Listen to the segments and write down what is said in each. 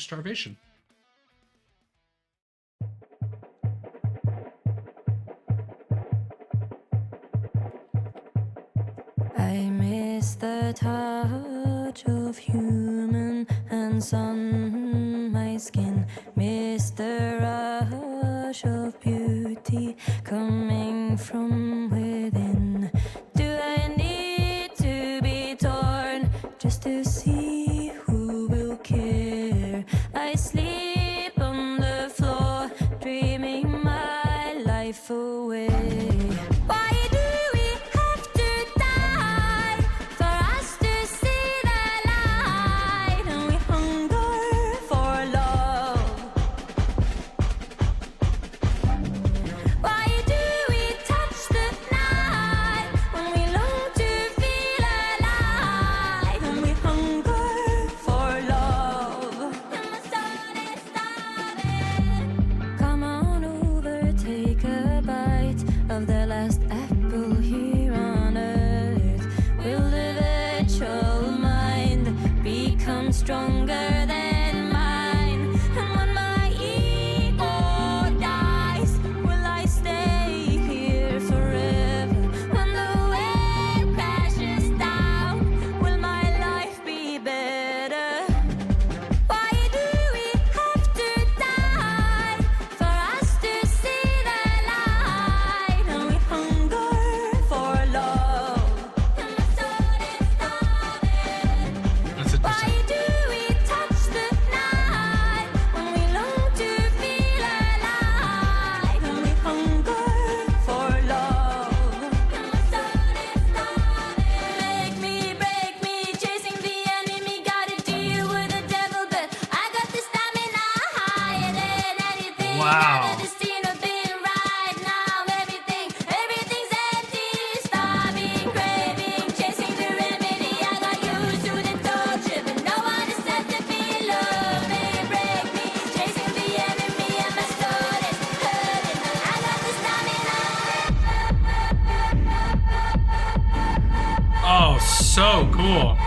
Starvation. I miss the touch of human hands on my skin. Miss the rush of beauty coming from within. Do I need to be torn just to see who will care? I sleep on the floor, dreaming my life away. Why do we have to die for us to see the light? And we hunger for love. Why do we touch the night when we long to feel alive? And we hunger for love. And my soul is starving. Come on over, take a bite of the last apple here on earth. Will the virtual mind become stronger than mine? And when my ego dies, will I stay here forever? When the wave crashes down, will my life be better? Why do we have to die for us to see the light? And we hunger for love. And my soul is starving. That's Why interesting. do we touch the night when we long to feel alive? And we hunger for love. And my soul is starving. Break me, chasing the enemy. Gotta deal with the devil, but I got the stamina higher than anything. Wow. I got the scene of being right now. Everything's empty, starving, craving, chasing the remedy. I got used to the torture, but no one is set to be loved. Break me, chasing the enemy, and my soul is hurting. I got the stamina. Oh, so cool.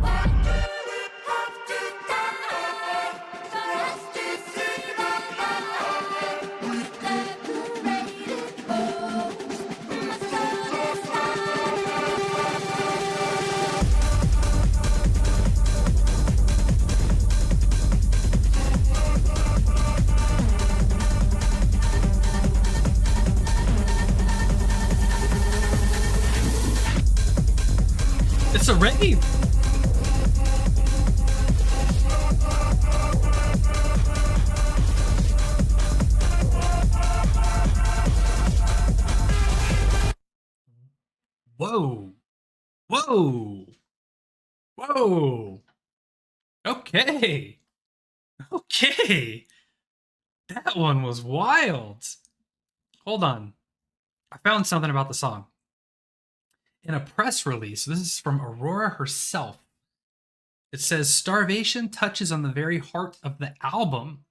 Why do we have to die for us to see the light? Separated bones, my soul is It's a rave. Whoa. Whoa. Whoa. Okay. Okay. That one was wild. Hold on. I found something about the song. In a press release, this is from Aurora herself. It says Starvation touches on the very heart of the album.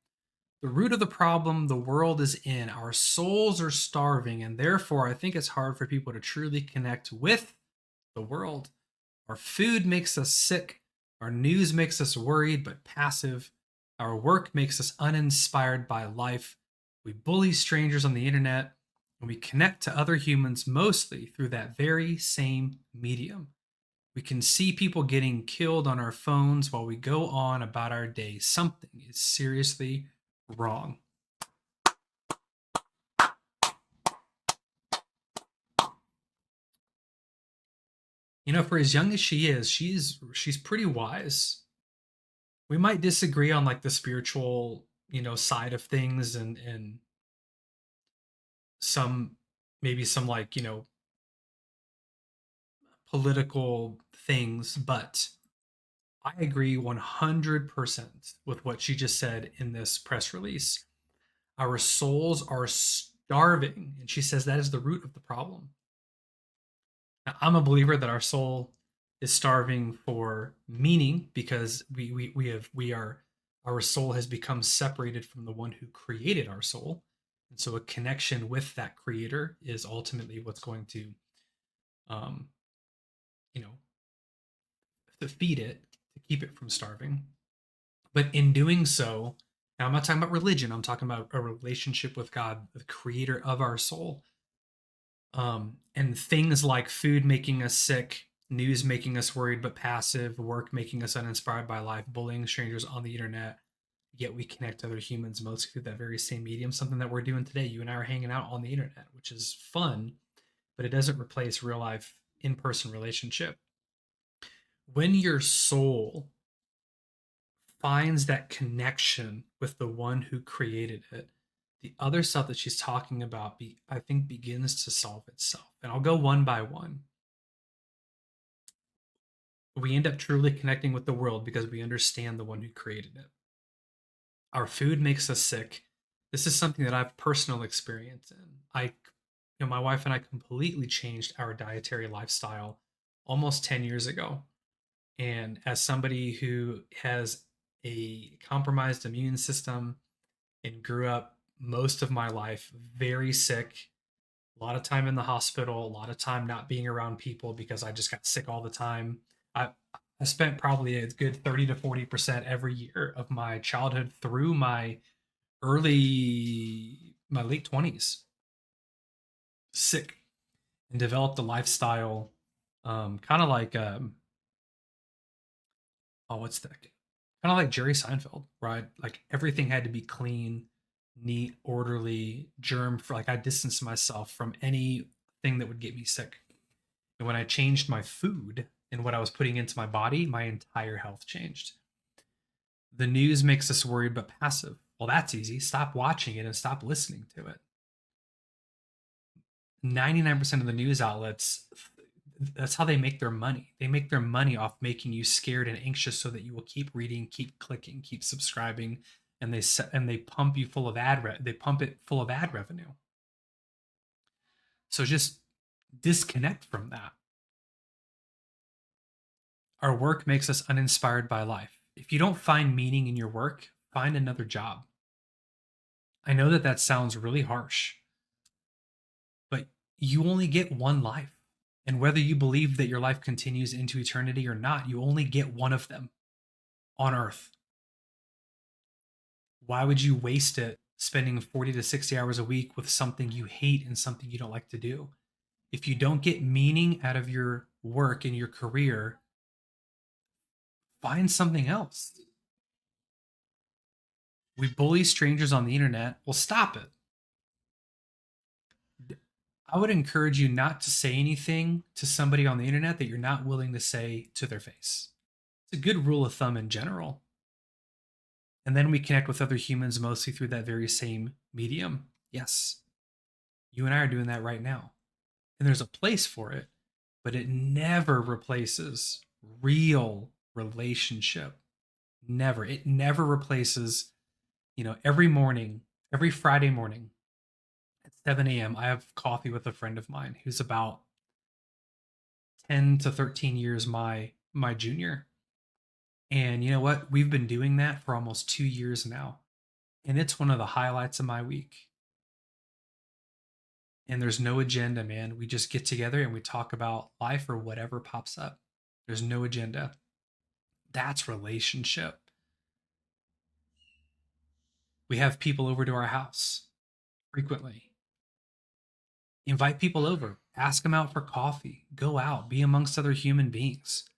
The root of the problem the world is in. Our souls are starving, and therefore I think it's hard for people to truly connect with the world. Our food makes us sick. Our news makes us worried but passive. Our work makes us uninspired by life. We bully strangers on the internet, and we connect to other humans mostly through that very same medium. We can see people getting killed on our phones while we go on about our day. Something is seriously wrong. You know, for as young as she is, she's pretty wise. We might disagree on like the spiritual, side of things and some maybe some like, political things, but I agree 100% with what she just said in this press release. Our souls are starving, and she says that is the root of the problem. Now, I'm a believer that our soul is starving for meaning because we are our soul has become separated from the one who created our soul. And so a connection with that creator is ultimately what's going to um, you know, to feed it, to keep it from starving. But in doing so, now I'm not talking about religion, I'm talking about a relationship with God, the creator of our soul. And things like food making us sick, news making us worried but passive, work making us uninspired by life, bullying strangers on the internet, yet we connect to other humans mostly through that very same medium. Something that we're doing today. You and I are hanging out on the internet, which is fun, but it doesn't replace real life in person relationship. When your soul finds that connection with the one who created it, the other stuff that she's talking about, I think, begins to solve itself. And I'll go one by one. We end up truly connecting with the world because we understand the one who created it. Our food makes us sick. This is something that I've personal experience in. My wife and I completely changed our dietary lifestyle almost 10 years ago. And as somebody who has a compromised immune system and grew up most of my life very sick, a lot of time in the hospital, a lot of time not being around people because I just got sick all the time. I I spent probably a good 30 to 40% every year of my childhood through my late 20s sick, and developed a lifestyle kind of like oh, what's that? Kind of like Jerry Seinfeld, right? Like everything had to be clean, neat, orderly, germ free. Like I distanced myself from anything that would get me sick. And when I changed my food and what I was putting into my body, my entire health changed. The news makes us worried but passive. Well, that's easy. Stop watching it and stop listening to it. 99% of the news outlets, that's how they make their money. They make their money off making you scared and anxious so that you will keep reading, keep clicking, keep subscribing, and they pump you full of they pump it full of ad revenue. So just disconnect from that. Our work makes us uninspired by life. If you don't find meaning in your work, find another job. I know that that sounds really harsh, but you only get one life. And whether you believe that your life continues into eternity or not, you only get one of them on earth. Why would you waste it spending 40 to 60 hours a week with something you hate and something you don't like to do? If you don't get meaning out of your work and your career, find something else. We bully strangers on the internet. Well, stop it. I would encourage you not to say anything to somebody on the internet that you're not willing to say to their face. It's a good rule of thumb in general. And then we connect with other humans mostly through that very same medium. Yes, you and I are doing that right now. And there's a place for it, but it never replaces real relationship. Never. It never replaces, every morning, every Friday morning at 7 a.m., I have coffee with a friend of mine who's about 10 to 13 years my junior. And you know what? We've been doing that for almost 2 years now. And it's one of the highlights of my week. And there's no agenda, man. We just get together and we talk about life or whatever pops up. There's no agenda. That's relationship. We have people over to our house frequently. Invite people over, ask them out for coffee, go out, be amongst other human beings.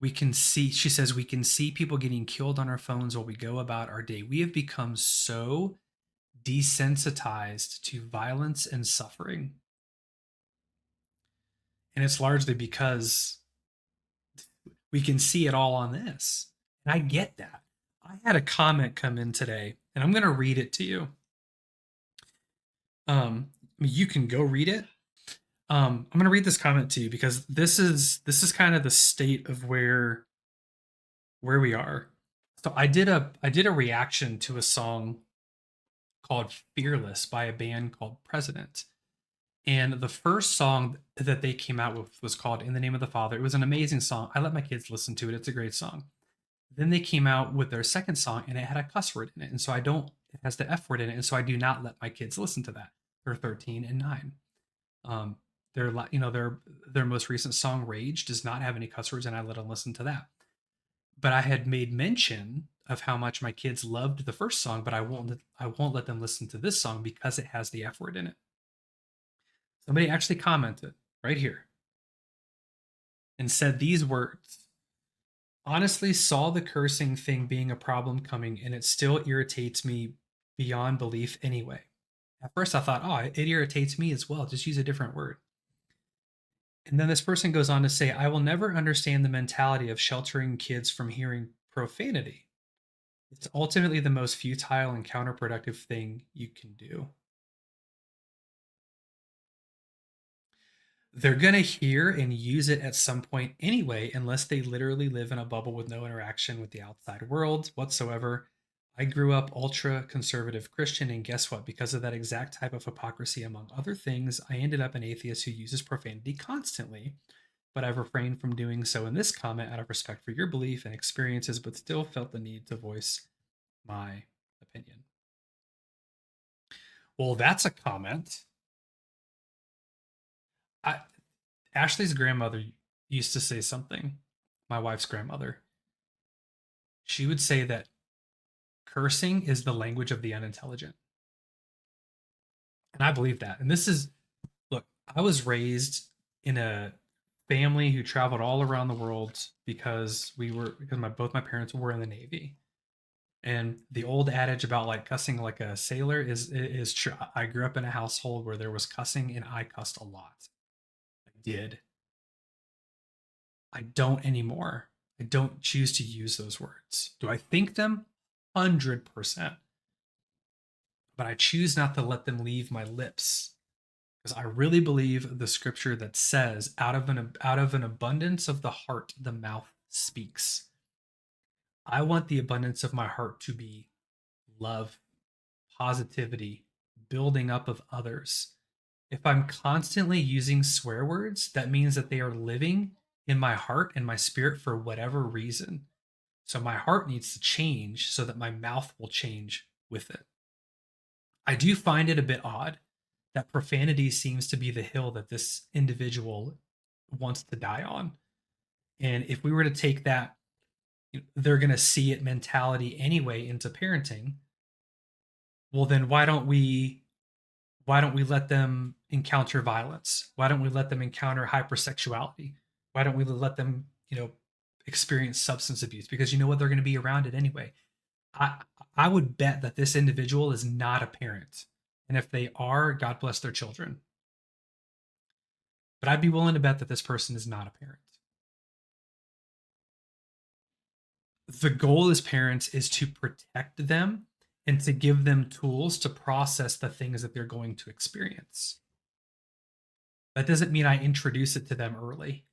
She says, we can see people getting killed on our phones while we go about our day. We have become so desensitized to violence and suffering. And it's largely because we can see it all on this. And I get that. I had a comment come in today, and I'm going to read it to you. You can go read it. I'm going to read this comment to you because this is kind of the state of where we are. So I did a reaction to a song called Fearless by a band called President. And the first song that they came out with was called In the Name of the Father. It was an amazing song. I let my kids listen to it. It's a great song. Then they came out with their second song and it had a cuss word in it. And so I don't, it has the F word in it. And so I do not let my kids listen to that. They're 13 and 9. Um, their most recent song, Rage, does not have any cuss words, and I let them listen to that. But I had made mention of how much my kids loved the first song, but I won't let them listen to this song because it has the F word in it. Somebody actually commented right here and said these words. Honestly, saw the cursing thing being a problem coming, and it still irritates me beyond belief anyway. At first, I thought, oh, it irritates me as well. Just use a different word. And then this person goes on to say, I will never understand the mentality of sheltering kids from hearing profanity. It's ultimately the most futile and counterproductive thing you can do. They're going to hear and use it at some point anyway, unless they literally live in a bubble with no interaction with the outside world whatsoever. I grew up ultra conservative Christian, and guess what? Because of that exact type of hypocrisy, among other things, I ended up an atheist who uses profanity constantly. But I've refrained from doing so in this comment out of respect for your belief and experiences, but still felt the need to voice my opinion. Well, that's a comment. I, Ashley's grandmother used to say something, my wife's grandmother. She would say that cursing is the language of the unintelligent. And I believe that. And this is, look, I was raised in a family who traveled all around the world because both my parents were in the Navy. And the old adage about like cussing like a sailor is true. I grew up in a household where there was cussing and I cussed a lot. I did. I don't anymore. I don't choose to use those words. Do I think them? 100%. But I choose not to let them leave my lips because I really believe the scripture that says, out of an abundance of the heart, the mouth speaks. I want the abundance of my heart to be love, positivity, building up of others. If I'm constantly using swear words, that means that they are living in my heart and my spirit for whatever reason. So my heart needs to change so that my mouth will change with it. I do find it a bit odd that profanity seems to be the hill that this individual wants to die on. And if we were to take that, they're going to see it mentality anyway into parenting, well then why don't we let them encounter violence? Why don't we let them encounter hypersexuality? Why don't we let them, experience substance abuse? Because you know what, they're going to be around it anyway. I I would bet that this individual is not a parent. And if they are, God bless their children. But I'd be willing to bet that this person is not a parent. The goal as parents is to protect them and to give them tools to process the things that they're going to experience. That doesn't mean I introduce it to them early.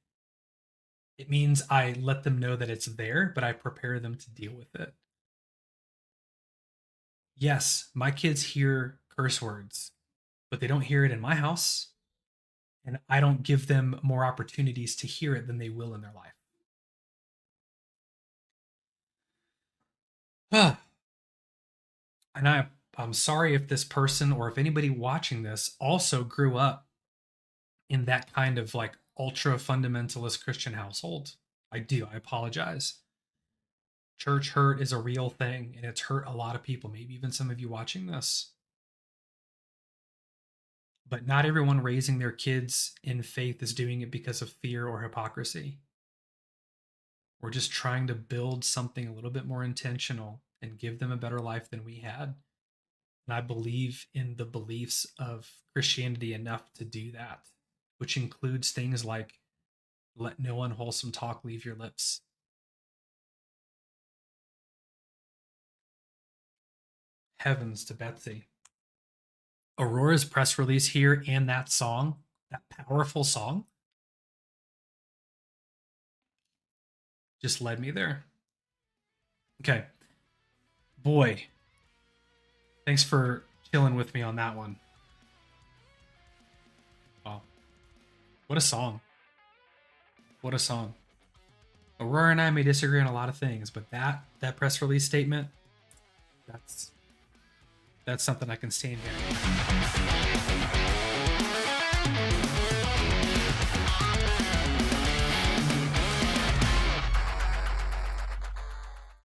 It means I let them know that it's there, but I prepare them to deal with it. Yes, my kids hear curse words, but they don't hear it in my house, and I don't give them more opportunities to hear it than they will in their life. And I'm sorry if this person or if anybody watching this also grew up in that kind of like ultra fundamentalist Christian household. I do. I apologize. Church hurt is a real thing and it's hurt a lot of people, maybe even some of you watching this. But not everyone raising their kids in faith is doing it because of fear or hypocrisy. We're just trying to build something a little bit more intentional and give them a better life than we had. And I believe in the beliefs of Christianity enough to do that, which includes things like let no unwholesome talk leave your lips. Heavens to Betsy. Aurora's press release here and that song, that powerful song, just led me there. Okay. Boy, thanks for chilling with me on that one. What a song. What a song. Aurora and I may disagree on a lot of things, but that press release statement, that's something I can stand behind.